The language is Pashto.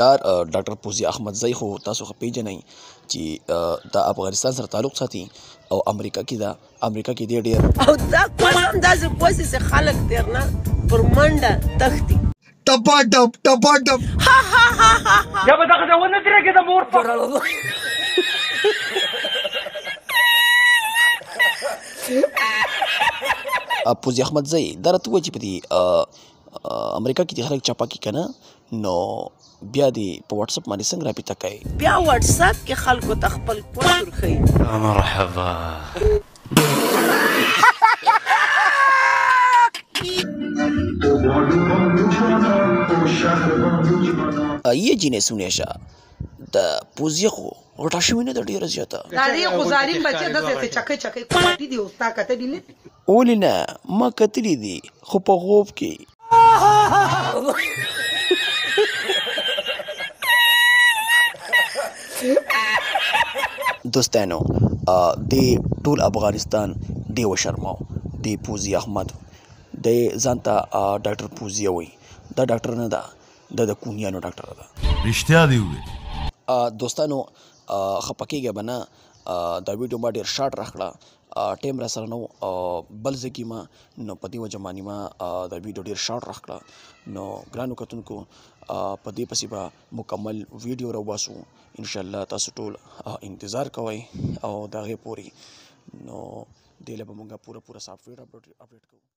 یار ډاکټر پوزي احمدزی خو تاسو خو پیژنئ چې د افغانستان سره تعلق ساتي او امریکا کې دی ډېر او دا قسم داسې پوسې چې خلک تېر نه پر منډه تښتي ټپاټپ یا به دغه ونه درېږي د مور په پوزي احمدزی دا راته ووایي چې په دې امریکا کې د خلک چاپاکي که نه نو بیا دې په واټساپ باندې څنګه رابطه کوئ بیا واټساپ کې خلکو ته خپل کلتور ښیي مرحبا یه جینې سونیشه د پوزي خو غټه شوې نه ده ډېره زیاته دا دې خو ظالم بچی داسې چکۍ کوټې دي اوس تا کتلي نه ولې نه ما کتلي دي خو په خوب کې دوستانو د ټول افغانستان دی وشرماو د پوزي احمد د ځان ته ډاکټر پوزي وایي دا ډاکټر نه ده دا د کونیانو ډاکټر ده رښتیا دی وویل دوستانو خفه کېږئ به نه دا ویډیو ما ډېر شارټ راکړه ټایم را سره نه و بل ځای کې ما نو په دې وجه باندې ما دا ویډیو ډېر شارټ راکړه نو ګرانو کتونکو په دې پسې به مکمل ویډیو راوباسو انشاءالله تاسو ټول انتظار کوئ او د هغې پورې نو دې له به مونږ پوره سافټویر اپډیټ کوو